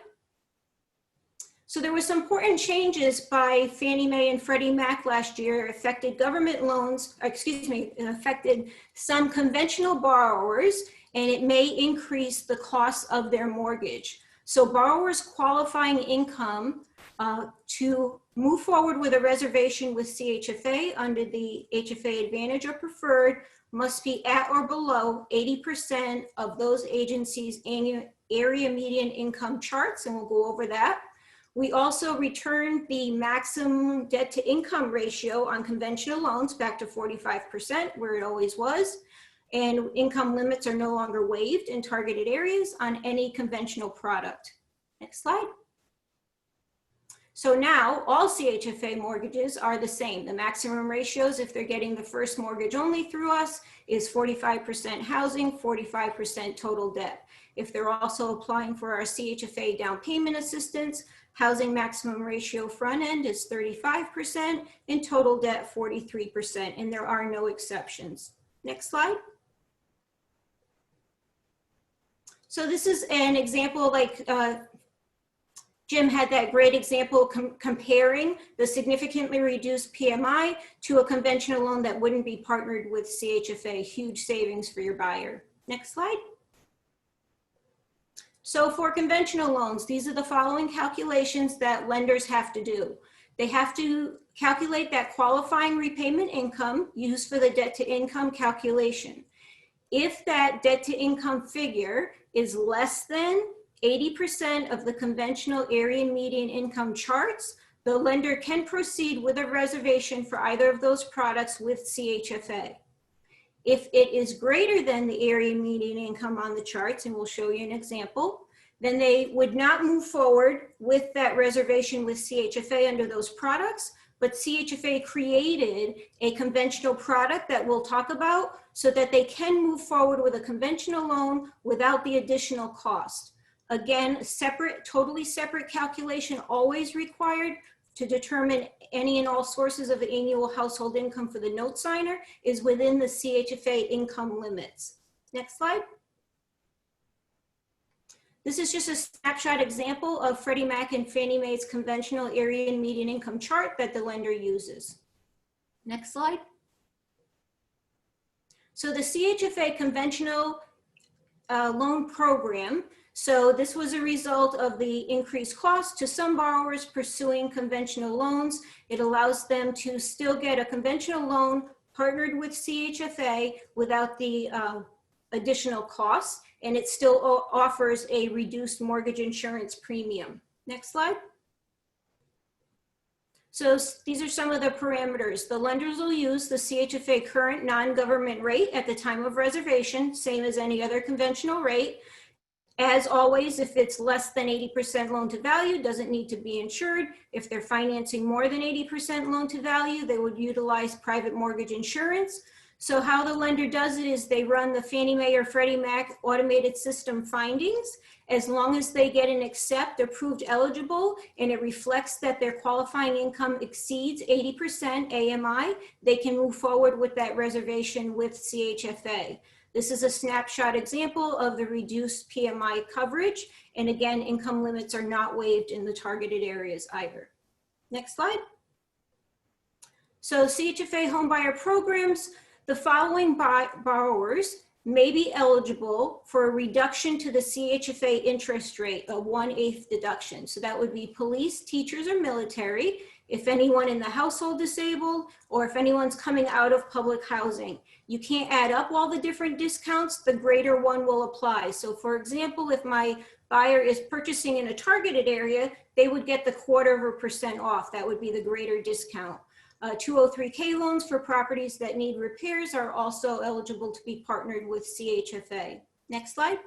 So there were some important changes by Fannie Mae and Freddie Mac last year, affected government loans, affected some conventional borrowers, and it may increase the cost of their mortgage. So borrowers qualifying income to move forward with a reservation with CHFA under the HFA Advantage or Preferred must be at or below 80% of those agencies' annual area median income charts, and we'll go over that. We also returned the maximum debt to income ratio on conventional loans back to 45%, where it always was. And income limits are no longer waived in targeted areas on any conventional product. Next slide. So now all CHFA mortgages are the same. The maximum ratios, if they're getting the first mortgage only through us, is 45% housing, 45% total debt. If they're also applying for our CHFA down payment assistance, housing maximum ratio front end is 35% and total debt 43%, and there are no exceptions. Next slide. So this is an example like Jim had that great example comparing the significantly reduced PMI to a conventional loan that wouldn't be partnered with CHFA, huge savings for your buyer. Next slide. So for conventional loans, these are the following calculations that lenders have to do. They have to calculate that qualifying repayment income used for the debt to income calculation. If that debt to income figure is less than 80% of the conventional area median income charts, the lender can proceed with a reservation for either of those products with CHFA. If it is greater than the area median income on the charts, and we'll show you an example, then they would not move forward with that reservation with CHFA under those products, but CHFA created a conventional product that we'll talk about so that they can move forward with a conventional loan without the additional cost. Again, separate, totally separate calculation always required to determine any and all sources of annual household income for the note signer is within the CHFA income limits. Next slide. This is just a snapshot example of Freddie Mac and Fannie Mae's conventional area and median income chart that the lender uses. Next slide. So the CHFA conventional loan program, so this was a result of the increased cost to some borrowers pursuing conventional loans. It allows them to still get a conventional loan partnered with CHFA without the additional costs, and it still offers a reduced mortgage insurance premium. Next slide. So these are some of the parameters. The lenders will use the CHFA current non-government rate at the time of reservation, same as any other conventional rate. As always, if it's less than 80% loan to value, doesn't need to be insured. If they're financing more than 80% loan to value, they would utilize private mortgage insurance. So how the lender does it is they run the Fannie Mae or Freddie Mac automated system findings. As long as they get an accept approved eligible and it reflects that their qualifying income exceeds 80% AMI, they can move forward with that reservation with CHFA. This is a snapshot example of the reduced PMI coverage. And again, income limits are not waived in the targeted areas either. Next slide. So CHFA homebuyer programs, the following borrowers may be eligible for a reduction to the CHFA interest rate, a 1/8 deduction. So that would be police, teachers, or military, if anyone in the household disabled, or if anyone's coming out of public housing. You can't add up all the different discounts, the greater one will apply. So for example, if my buyer is purchasing in a targeted area, they would get the 0.25% off. That would be the greater discount. 203K loans for properties that need repairs are also eligible to be partnered with CHFA. Next slide.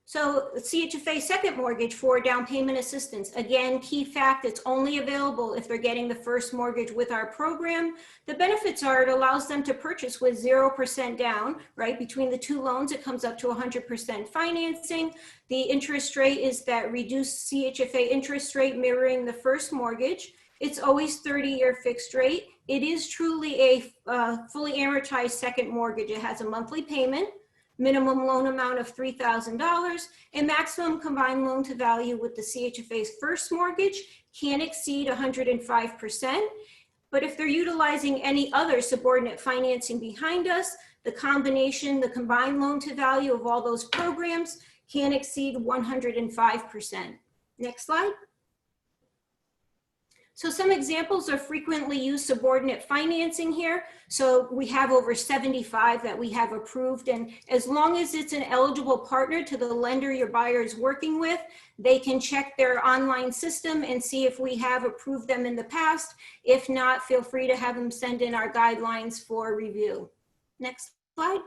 So CHFA second mortgage for down payment assistance. Again, key fact, it's only available if they're getting the first mortgage with our program. The benefits are it allows them to purchase with 0% down, right? Between the two loans, it comes up to 100% financing. The interest rate is that reduced CHFA interest rate mirroring the first mortgage. It's always 30-year fixed rate. It is truly a fully amortized second mortgage. It has a monthly payment, minimum loan amount of $3,000, and maximum combined loan to value with the CHFA's first mortgage can exceed 105%. But if they're utilizing any other subordinate financing behind us, the combination, the combined loan to value of all those programs can exceed 105%. Next slide. So some examples of frequently used subordinate financing here. So we have over 75 that we have approved, and as long as it's an eligible partner to the lender your buyer is working with, they can check their online system and see if we have approved them in the past. If not, feel free to have them send in our guidelines for review. Next slide.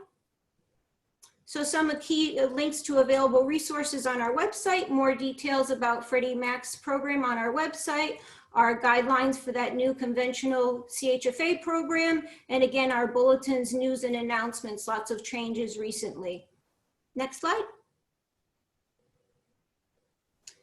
So some key links to available resources on our website, more details about Freddie Mac's program on our website, our guidelines for that new conventional CHFA program, and again, our bulletins, news, and announcements, lots of changes recently. Next slide.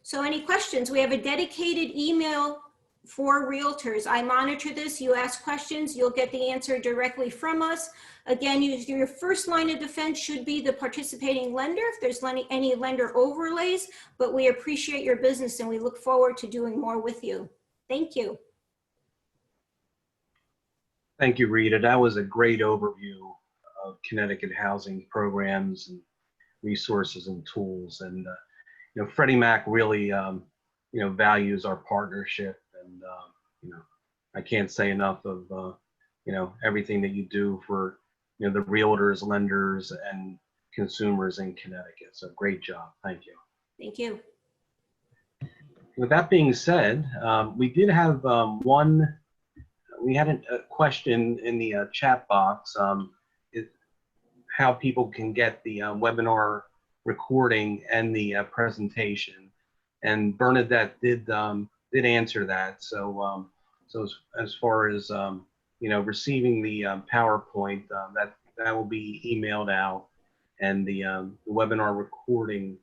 So any questions? We have a dedicated email for realtors. I monitor this. You ask questions, you'll get the answer directly from us. Again, your first line of defense should be the participating lender if there's any lender overlays, but we appreciate your business and we look forward to doing more with you. Thank you. Thank you, Rita. That was a great overview Connecticut housing programs and resources and tools. And Freddie Mac really values our partnership, and I can't say enough of everything that you do for the realtors, lenders, and consumers in Connecticut. So great job. Thank you. Thank you. With that being said, we did have we had a question in the chat box, how people can get the webinar recording and the presentation, and Bernadette did answer that. So as far as receiving the PowerPoint, that will be emailed out, and the webinar recording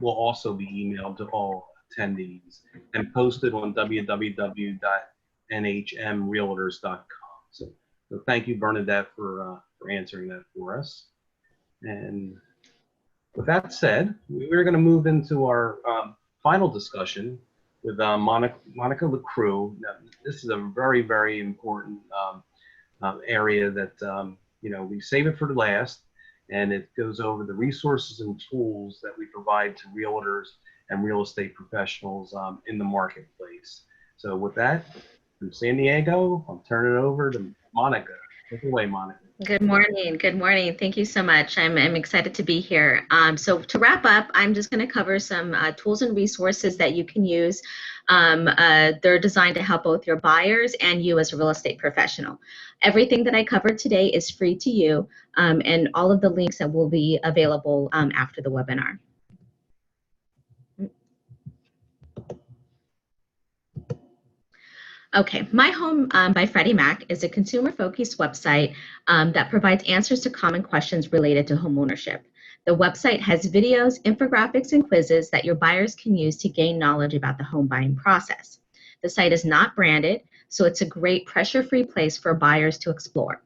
will also be emailed to all attendees and posted on www.nhmrealtors.com. So thank you, Bernadette, for answering that for us. And with that said, we're going to move into our final discussion with Monica LaCrue. Now, this is a very, very important area that we save it for the last, and it goes over the resources and tools that we provide to realtors and real estate professionals in the marketplace. So with that, from San Diego, I'll turn it over to Monica. Take it away, Monica. Good morning. Good morning. Thank you so much. I'm excited to be here. So to wrap up, I'm just going to cover some tools and resources that you can use. They're designed to help both your buyers and you as a real estate professional. Everything that I covered today is free to you, and all of the links that will be available after the webinar. Okay, My Home by Freddie Mac is a consumer-focused website that provides answers to common questions related to homeownership. The website has videos, infographics, and quizzes that your buyers can use to gain knowledge about the home buying process. The site is not branded, so it's a great pressure-free place for buyers to explore.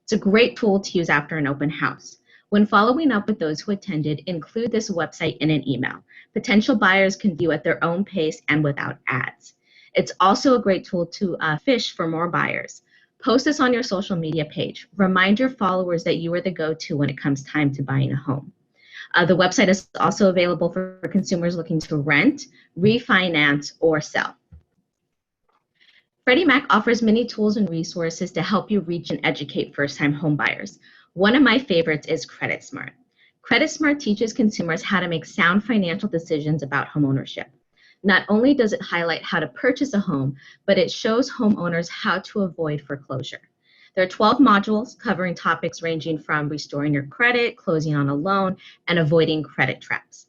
It's a great tool to use after an open house. When following up with those who attended, include this website in an email. Potential buyers can view at their own pace and without ads. It's also a great tool to fish for more buyers. Post this on your social media page. Remind your followers that you are the go-to when it comes time to buying a home. The website is also available for consumers looking to rent, refinance, or sell. Freddie Mac offers many tools and resources to help you reach and educate first-time home buyers. One of my favorites is Credit Smart. Credit Smart teaches consumers how to make sound financial decisions about homeownership. Not only does it highlight how to purchase a home, but it shows homeowners how to avoid foreclosure. There are 12 modules covering topics ranging from restoring your credit, closing on a loan, and avoiding credit traps.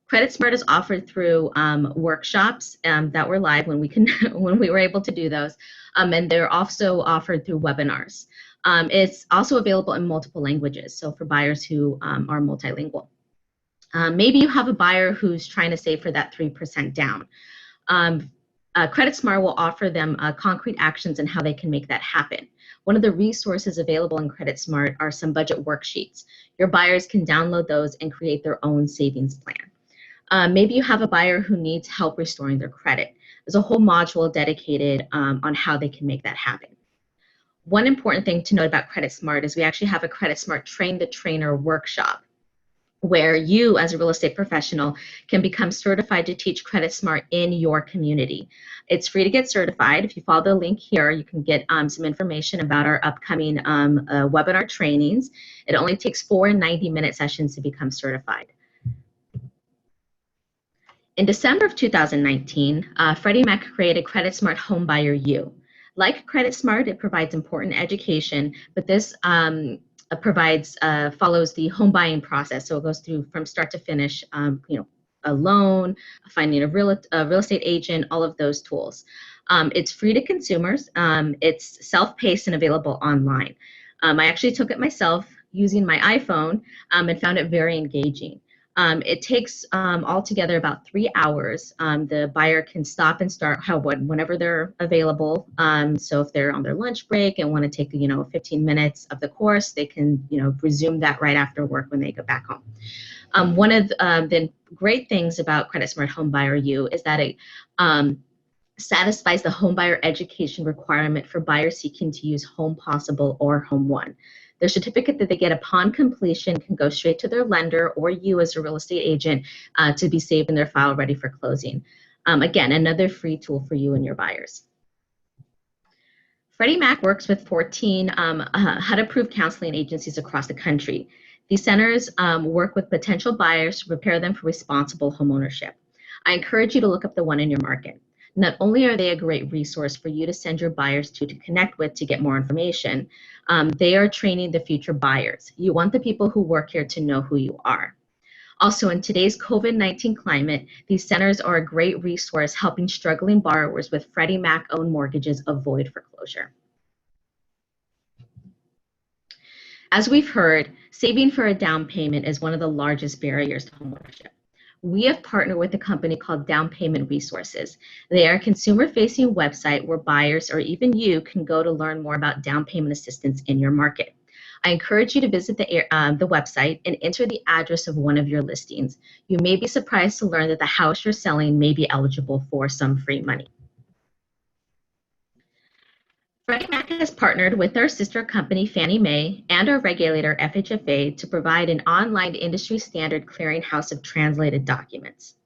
Credit Smart is offered through workshops that were live when we were able to do those, and they're also offered through webinars. It's also available in multiple languages, so for buyers who are multilingual. Maybe you have a buyer who's trying to save for that 3% down. Credit Smart will offer them concrete actions and how they can make that happen. One of the resources available in Credit Smart are some budget worksheets. Your buyers can download those and create their own savings plan. Maybe you have a buyer who needs help restoring their credit. There's a whole module dedicated on how they can make that happen. One important thing to note about Credit Smart is we actually have a Credit Smart Train the Trainer workshop, where you as a real estate professional can become certified to teach Credit Smart in your community. It's free to get certified. If you follow the link here, you can get some information about our upcoming webinar trainings. It only takes 4 90-minute sessions to become certified. In December of 2019, Freddie Mac created Credit Smart Homebuyer U. Like Credit Smart, it provides important education, but this follows the home buying process. So it goes through from start to finish, a loan, finding a real estate agent, all of those tools. It's free to consumers. It's self-paced and available online. I actually took it myself using my iPhone and found it very engaging. It takes altogether about 3 hours. The buyer can stop and start whenever they're available. So if they're on their lunch break and want to take 15 minutes of the course, they can resume that right after work when they go back home. One of the great things about Credit Smart Homebuyer U is that it satisfies the homebuyer education requirement for buyers seeking to use Home Possible or HomeOne. Their certificate that they get upon completion can go straight to their lender or you as a real estate agent to be saved in their file ready for closing. Again, another free tool for you and your buyers. Freddie Mac works with 14 HUD-approved counseling agencies across the country. These centers work with potential buyers to prepare them for responsible homeownership. I encourage you to look up the one in your market. Not only are they a great resource for you to send your buyers to connect with to get more information, they are training the future buyers. You want the people who work here to know who you are. Also, in today's COVID-19 climate, these centers are a great resource helping struggling borrowers with Freddie Mac owned mortgages avoid foreclosure. As we've heard, saving for a down payment is one of the largest barriers to homeownership. We have partnered with a company called Down Payment Resources. They are a consumer-facing website where buyers or even you can go to learn more about down payment assistance in your market. I encourage you to visit the website and enter the address of one of your listings. You may be surprised to learn that the house you're selling may be eligible for some free money. Freddie Mac has partnered with our sister company Fannie Mae and our regulator FHFA to provide an online industry standard clearinghouse of translated documents.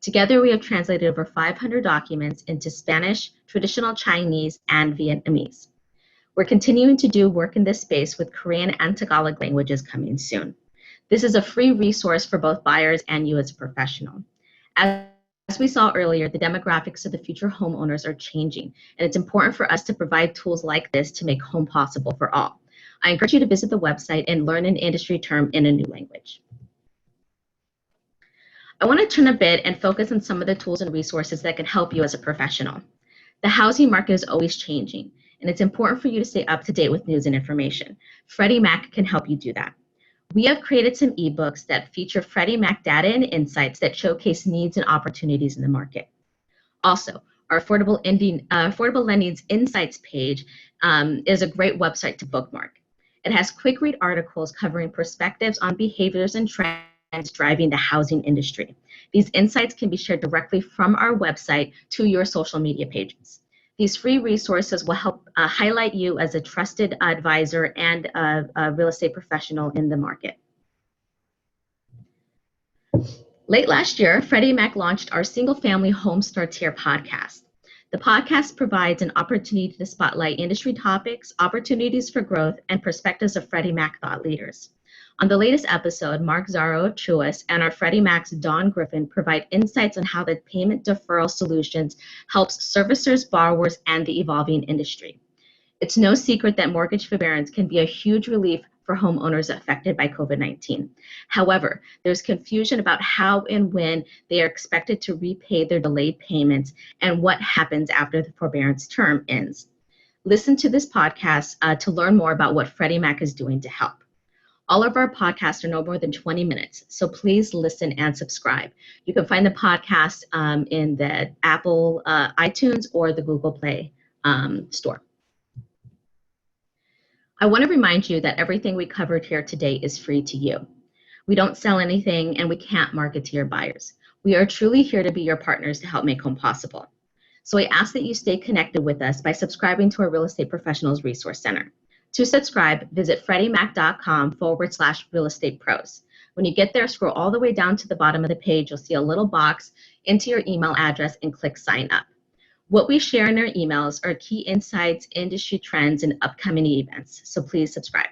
Together, we have translated over 500 documents into Spanish, traditional Chinese, and Vietnamese. We're continuing to do work in this space with Korean and Tagalog languages coming soon. This is a free resource for both buyers and you as a professional. As we saw earlier, the demographics of the future homeowners are changing, and it's important for us to provide tools like this to make home possible for all. I encourage you to visit the website and learn an industry term in a new language. I want to turn a bit and focus on some of the tools and resources that can help you as a professional. The housing market is always changing, and it's important for you to stay up to date with news and information. Freddie Mac can help you do that. We have created some ebooks that feature Freddie Mac data and insights that showcase needs and opportunities in the market. Also, our Affordable Lending's Insights page is a great website to bookmark. It has quick read articles covering perspectives on behaviors and trends driving the housing industry. These insights can be shared directly from our website to your social media pages. These free resources will help highlight you as a trusted advisor and a real estate professional in the market. Late last year, Freddie Mac launched our Single Family Home Starts Here podcast. The podcast provides an opportunity to spotlight industry topics, opportunities for growth, and perspectives of Freddie Mac thought leaders. On the latest episode, Mark Zaro of Truist and our Freddie Mac's Dawn Griffin provide insights on how the payment deferral solutions helps servicers, borrowers, and the evolving industry. It's no secret that mortgage forbearance can be a huge relief for homeowners affected by COVID-19. However, there's confusion about how and when they are expected to repay their delayed payments and what happens after the forbearance term ends. Listen to this podcast to learn more about what Freddie Mac is doing to help. All of our podcasts are no more than 20 minutes, so please listen and subscribe. You can find the podcast in the Apple iTunes or the Google Play store. I want to remind you that everything we covered here today is free to you. We don't sell anything and we can't market to your buyers. We are truly here to be your partners to help make home possible. So I ask that you stay connected with us by subscribing to our Real Estate Professionals Resource Center. To subscribe, visit FreddieMac.com/real estate pros. When you get there, scroll all the way down to the bottom of the page. You'll see a little box. Enter your email address and click sign up. What we share in our emails are key insights, industry trends, and upcoming events. So please subscribe.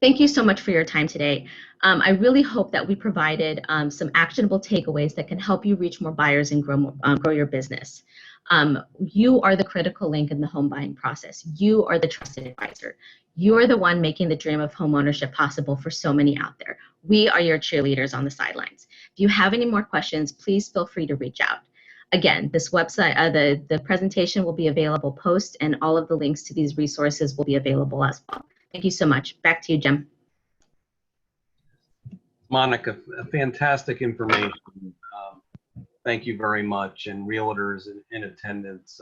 Thank you so much for your time today. I really hope that we provided some actionable takeaways that can help you reach more buyers and grow your business. You are the critical link in the home buying process. You are the trusted advisor. You are the one making the dream of home ownership possible for so many out there. We are your cheerleaders on the sidelines. If you have any more questions, please feel free to reach out. Again, this website, the presentation will be available post, and all of the links to these resources will be available as well. Thank you so much. Back to you, Jim. Monica, fantastic information. Thank you very much. And realtors in attendance,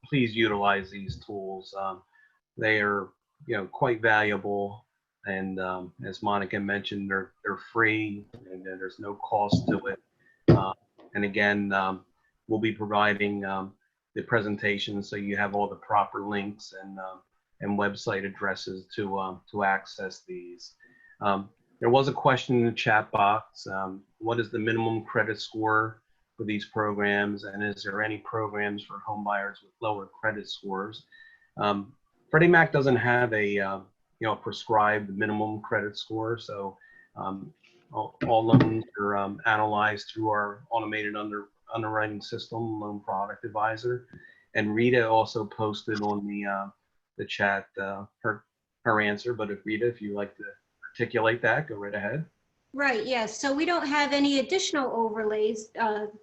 please utilize these tools. They are, quite valuable. And as Monica mentioned, they're free and there's no cost to it. And again, we'll be providing the presentation so you have all the proper links and website addresses to access these. There was a question in the chat box. What is the minimum credit score for these programs, and is there any programs for home buyers with lower credit scores? Freddie Mac doesn't have a prescribed minimum credit score, so all loans are analyzed through our automated underwriting system, Loan Product Advisor. And Rita also posted on the chat her answer. But if Rita, if you'd like to articulate that, go right ahead. Right, yes. So we don't have any additional overlays,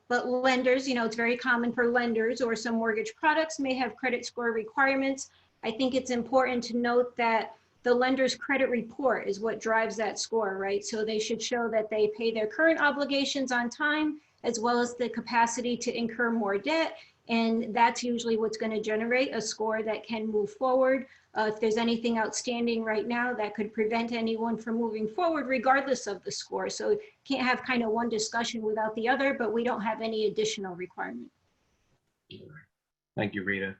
but lenders, it's very common for lenders or some mortgage products may have credit score requirements. I think it's important to note that the lender's credit report is what drives that score, right? So they should show that they pay their current obligations on time, as well as the capacity to incur more debt. And that's usually what's going to generate a score that can move forward. If there's anything outstanding right now that could prevent anyone from moving forward, regardless of the score. So you can't have kind of one discussion without the other, but we don't have any additional requirement. Thank you, Rita.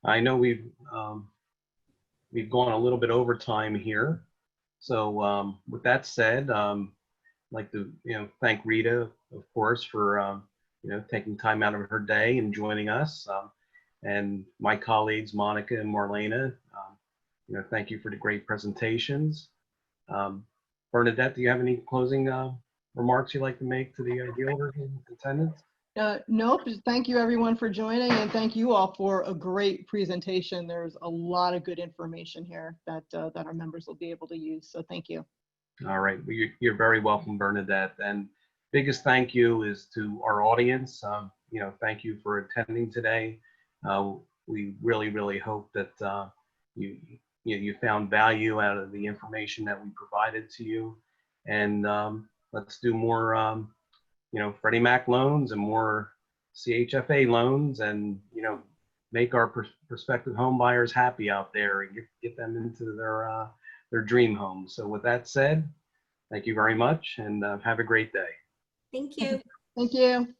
I know we've gone a little bit over time here. So with that said, I'd like to thank Rita, of course, for taking time out of her day and joining us, and my colleagues Monica and Marlena. Thank you for the great presentations. Bernadette, do you have any closing remarks you'd like to make to the realtors in attendance? Nope. Just thank you everyone for joining, and thank you all for a great presentation. There's a lot of good information here that our members will be able to use. So thank you. All right. Well, you're very welcome, Bernadette. And biggest thank you is to our audience. Thank you for attending today. We really, really hope that you found value out of the information that we provided to you. And let's do more Freddie Mac loans and more CHFA loans, and make our prospective home buyers happy out there and get them into their dream home. So with that said, thank you very much, and have a great day. Thank you. Thank you.